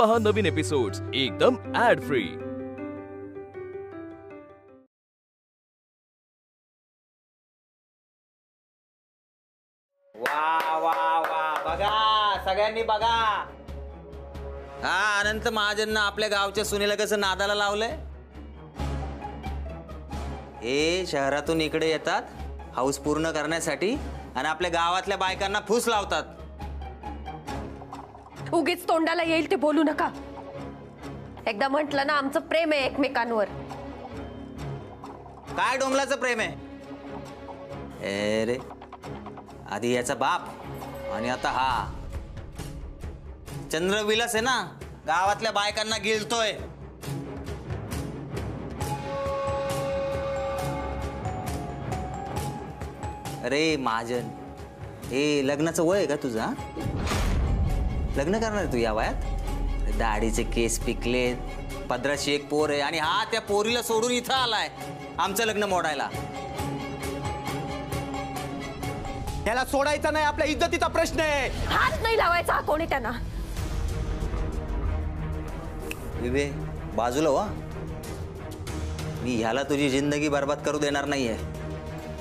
पहा नवीन एपिसोड्स एकदम add free. वा वा वा, बघा सगळ्यांनी बघा। हा अनंत महाजननं आपल्या गावच्या सुनेला कसं नादाला लावलंय। हे शहरातून इकडे येतात हाऊस पूर्ण करण्यासाठी आणि आपल्या गावातल्या बायकांना फूस लावतात। उगीच तोंडाला येईल ते बोलू नका। एकदा म्हटलं ना आमचं प्रेम आहे एकमेकांवर। काय डोंबलाचं प्रेम आहे? रे आधी याचा बाप आणि आता हा चंद्रविलास आहे ना, गावातल्या बायकांना गिळतोय। अरे महाजन, हे लग्नाचं वय आहे का तुझा? लग्न करणार तू या वयात? दाढीचे केस पिकलेत, पदराची एक पोर आहे आणि हा त्या पोरीला सोडून इथं आलाय आमचं लग्न मोडायला। त्याला सोडायचा नाही, आपल्या इज्जतीचा प्रश्न आहे। हात नाही लावायचा हा कोणी त्यांना। विवे बाजूला हो, मी ह्याला तुझी जिंदगी बर्बाद करू देणार नाहीये।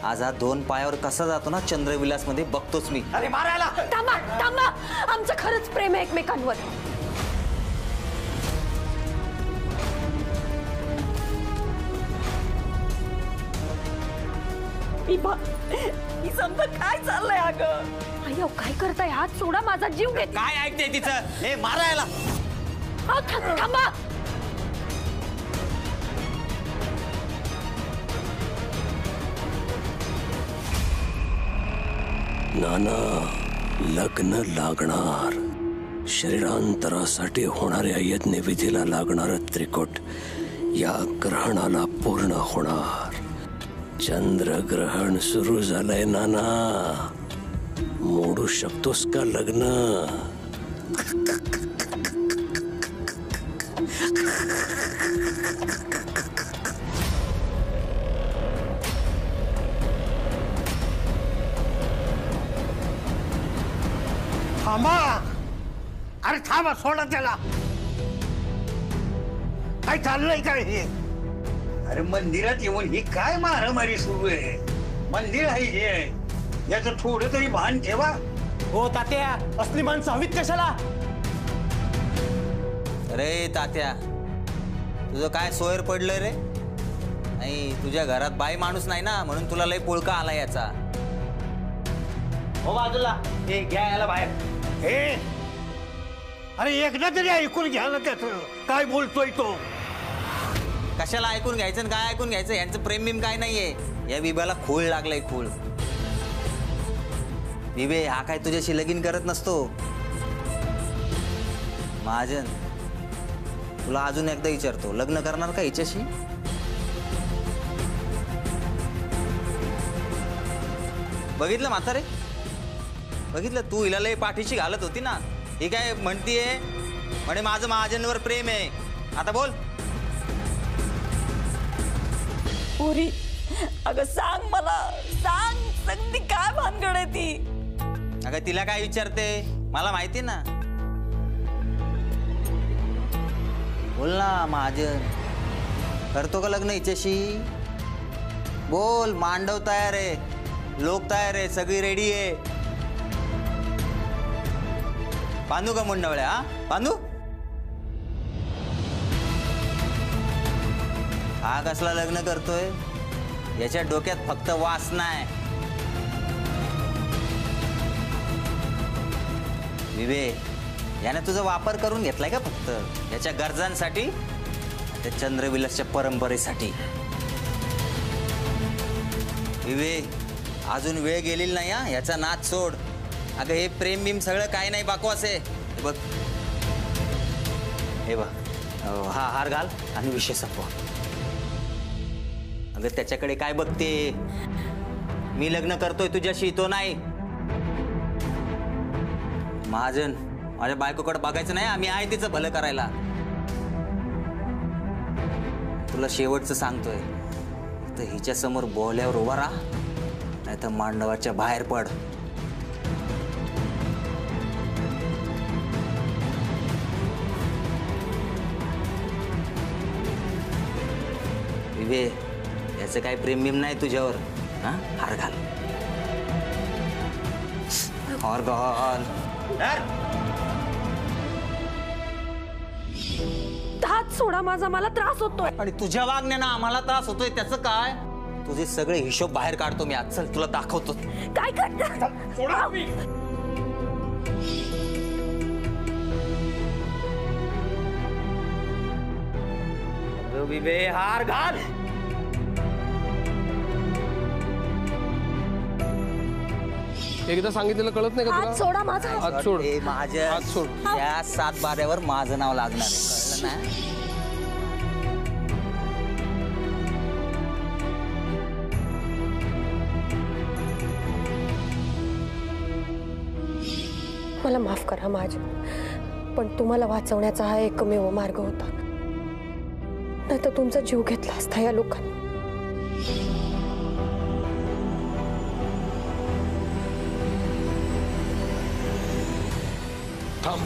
आज हा दोन पायावर कसा जातो ना चंद्रविलास मध्ये बघतोच मी। अरे मारायला थांबा थांबा, आमचं खरंच प्रेम आहे एकमेकांवर। ही समजा काय चाललंय अगं? अय्यो काय करताय? हात सोडा, माझा जीव घेत। काय ऐकते तिचं? हे मारायला थांबा। नाना लग्न लागणार, शरीरांतरासाठी होणाऱ्या यज्ञविधीला लागणार त्रिकुट या ग्रहणाला पूर्ण होणार। चंद्रग्रहण सुरू झालंय नाना, मोडू शकतोस का लग्न? थांबा, अरे थांबा, सोडा त्याला। काय चाललंय काय हे? अरे मंदिरात येऊन ही काय मारामारी सुरू आहे? मंदिर आहे हे, याचं थोडं तरी भान ठेवा। हो तात्या, असली माणसं हवीत कशाला? अरे तात्या, तुझं काय सोयर पडलंय रे? नाही तुझ्या घरात बाई माणूस नाही ना, म्हणून तुला लय पुळका आला याचा। हो बाजूला, हे घ्या याला बाहेर। हे अरे एकदा तरी ऐकून घ्या ना त्याचं काय बोलतोय तो। कशाला ऐकून घ्यायचं आणि काय ऐकून घ्यायचं? यांचं प्रेम बिम काय नाहीये। या विब्याला खूळ लागलंय, खूळ। विबे हा काय तुझ्याशी लगीन करत नसतो। महाजन तुला अजून एकदा विचारतो, लग्न करणार का हिच्याशी? बघितलं म्हातारे, बघितलं तू हिला लय पाठीशी घालत होती ना। ही काय म्हणतीये? म्हणे माझं महाजनवर प्रेम आहे। आता बोल। पुरी अगं सांग मला, सांग संगती काय भानगड आहे ती? अगं तिला काय विचारते, मला माहिती ना। बोल ना महाजन, करतो का लग्न हिच्याशी? बोल, मांडव तयार आहे, लोक तयार आहे, सगळी रेडी आहे। बांधू का मुंडवळ्या? हा बांधू? हा कसला लग्न करतोय? याच्या डोक्यात फक्त वासना आहे। विवे याने तुझा वापर करून घेतलाय का फक्त याच्या गरजांसाठी, त्या चंद्रविलासच्या परंपरेसाठी? विवे अजून वेळ गेलेली नाही हा, याचा नाद सोड। अगं हे प्रेम बिम सगळं काय नाही, बाकवास आहे। हे बघ, हे बघ, हा हार घाल आणि विषय संपवा। अगं त्याच्याकडे काय बघते? मी लग्न करतोय तुझ्याशी, तो नाही। महाजन माझ्या बायकोकडे बघायचं नाही, आम्ही आहे तिचं भलं करायला। तुला शेवटचं सांगतोय, तर हिच्या समोर बोल्यावर उभा राहा, नाही तर मांडवाच्या बाहेर पड। विभे, याचं काही प्रेम बिम नाही तुझ्यावर. हा, हार घाल. हार घाल. हात सोडा माझा, मला त्रास होतोय. आणि तुझ्या वागण्यानं आम्हाला त्रास होतोय त्याचं काय? तुझे सगळे हिशोब बाहेर काढतो मी आज. चल तुला दाखवतो. काय करता? विभे, हार घाल. एकदा सांगितलेलं कळत नाही का हात तुला? सोडा माझा. हात सोड. हे माझ्या हात सोड. या 7 बाऱ्यावर माझं नाव लागणार आहे, कळलं ना? मला माफ करा माझ, पण तुम्हाला वाचवण्याचा हा एकमेव मार्ग होता. नाही तर तुमचा जीव घेतला असता या लोकांनी. थांब.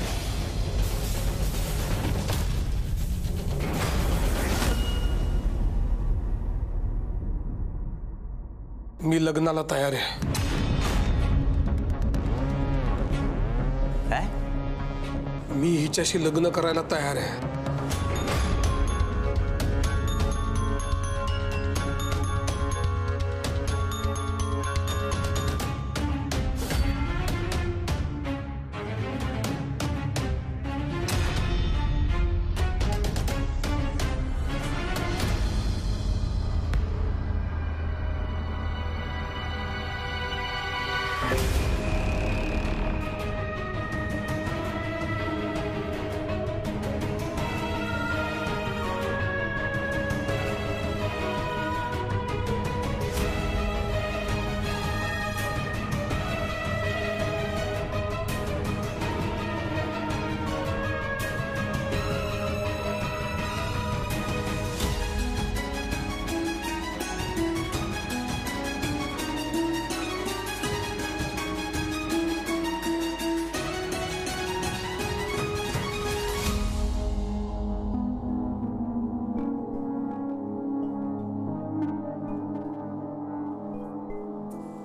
मी लग्नाला तयार आहे. काय? मी हिच्याशी लग्न करायला तयार आहे.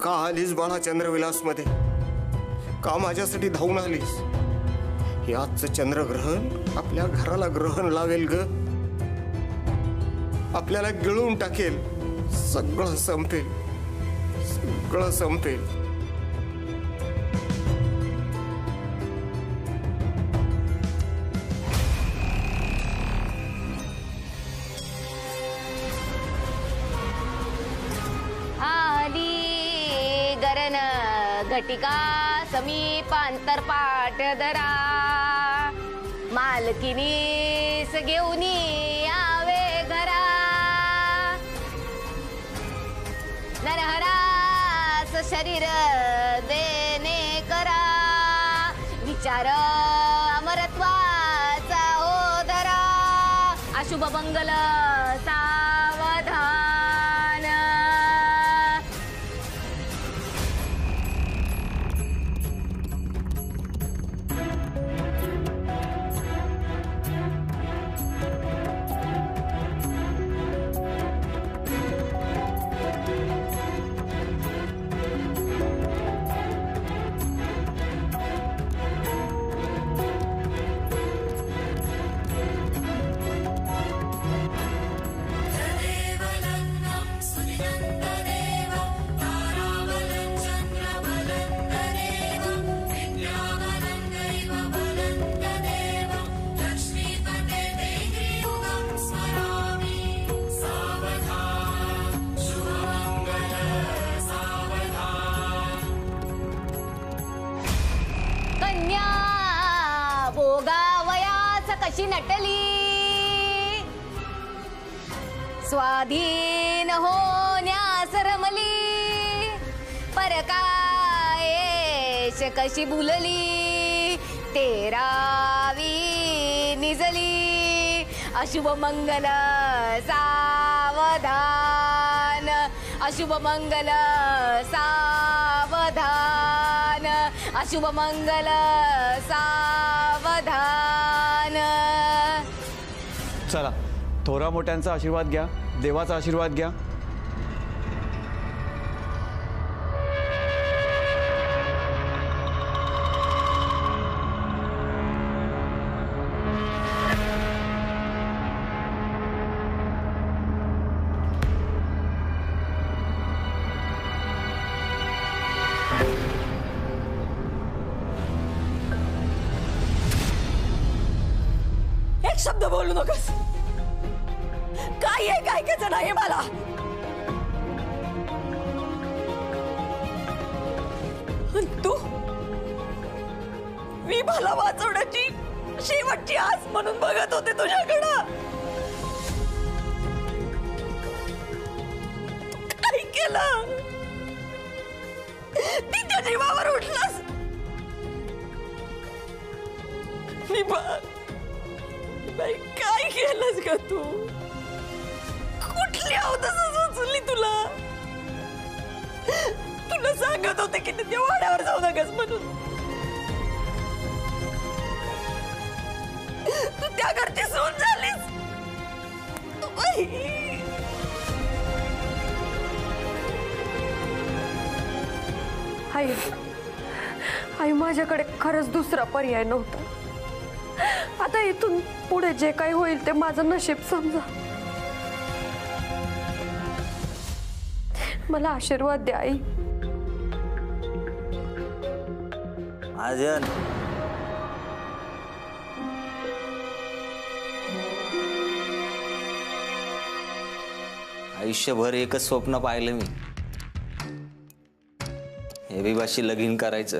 का आलीस बाळा चंद्रविलास मध्ये? का माझ्यासाठी धावून आलीस? हे आजचं चंद्रग्रहण आपल्या घराला ग्रहण लावेल ग. आपल्याला गिळून टाकेल. सगळं संपेल, सगळं संपेल. घटिका समीपांतरपाठ धरा, मालकिनीस घेऊन यावे घरा. नरहरास शरीर देणे करा, विचार अमरत्वाचा हो धरा. अशुभ मंगल सावधान. कशी नटली, स्वाधीन होण्यास रमली. परकायेश कशी बुलली, तेरावी निजली. अशुभ मंगल सावधान. अशुभ मंगल सावधान. अशुभ मंगल सावधान. चला थोरा मोठ्यांचा आशीर्वाद घ्या. देवाचा आशीर्वाद घ्या. एक शब्द बोलू नकोस. काय आहे काय ऐकायचं नाही मला. तू मी मला वाचवण्याची शेवटची आस म्हणून बघत होते तुझ्याकडं. काय केलं? तिच्या जीवावर उठलास. मी बाई काय केलंस का तू? कुठली अवदस सुचली तुला? तुला सांगत होते की त्या वाड्यावर जाऊ नकस म्हणून. तू त्या घरची सून झालीस. आई आई माझ्याकडे खरंच दुसरा पर्याय नव्हता. आता इथून पुढे जे काही होईल ते माझं नशीब समजा. मला आशीर्वाद द्या आई. महाजन आयुष्यभर एकच स्वप्न पाहिलं मी. हेबीबाशी लगीन करायचं.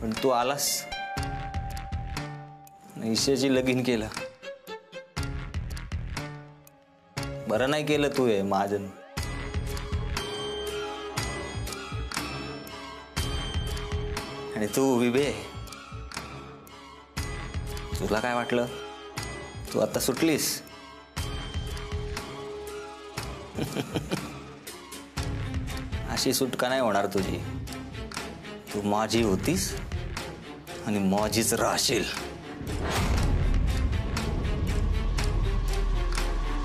पण तू आलास ईशाची लगीन केलं. बरं नाही केलं तू हे महाजन. आणि तू विबे तुला काय वाटलं? तू आता सुटलीस. अशी सुटका नाही होणार तुझी. तू माझी होतीस आणि माझीच राहशील.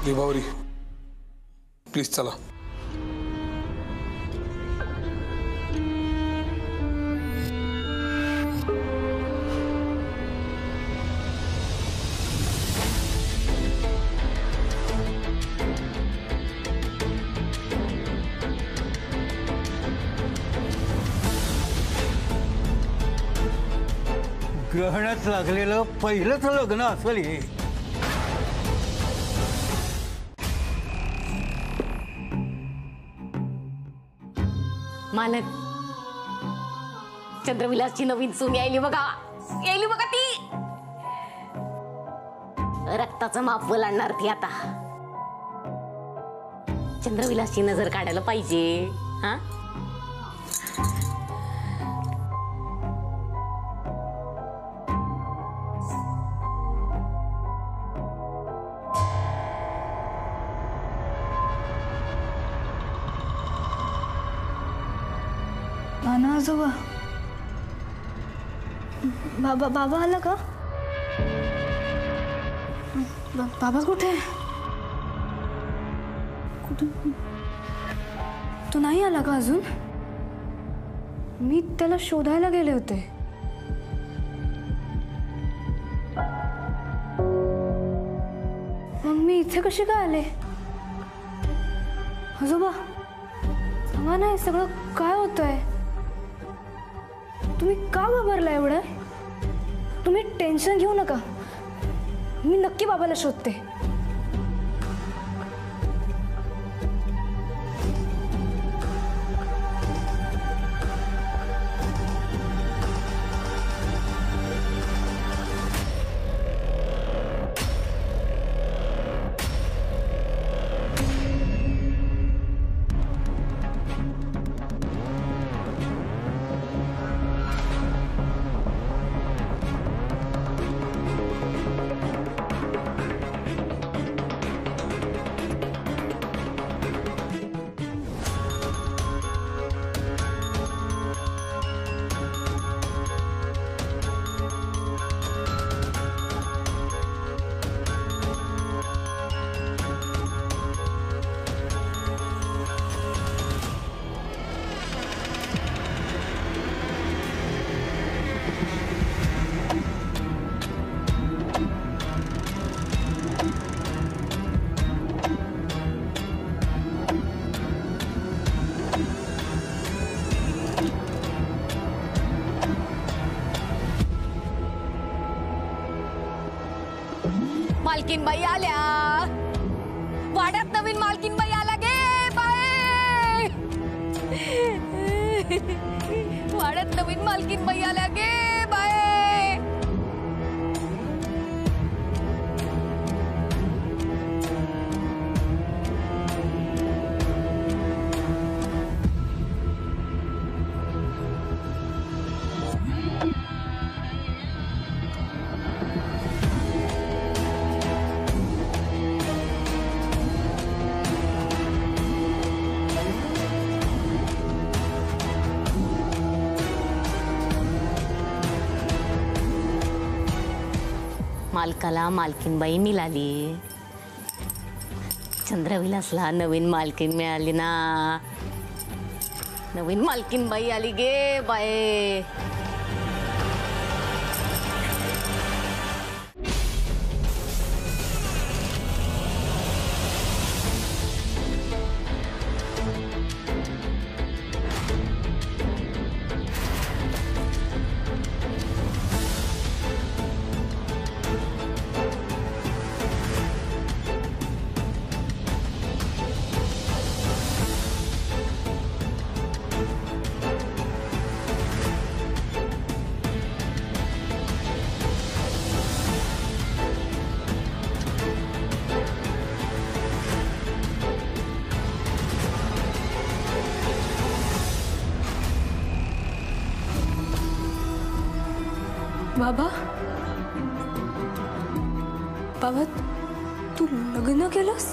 विभावरी प्लीज चला. ग्रहणात लागलेलं पहिलंच लग्न असेल हे. मालक चंद्रविलासची नवीन सून यायली बघा. यायली बघा ती. रक्ताचं माप ओलांडणार ती आता. चंद्रविलासची नजर काढायला पाहिजे. हा आजोबा बाबा आला का? बाबा कुठे? तो नाही आला का अजून? मी त्याला शोधायला गेले होते. मग मी इथे कशी काय आले? आजोबा सांगा ना, हे सगळं काय होतंय? तुम्ही का घाबरला एवढं? तुम्ही टेन्शन घेऊ नका. मी नक्की बाबाला शोधते. मालकीन बाई आल्या, वाड्यात नवीन मालकीन बाई आला गे बाय, वाड्यात नवीन मालकीन बाई आल्या गे बाय. मालकाला मालकीनबाई मिळाली, चंद्रविलासला नवीन मालकीन मिळाली ना, नवीन मालकीनबाई आली गे बाय. बाबा, बाबा तू लग्न केलंस?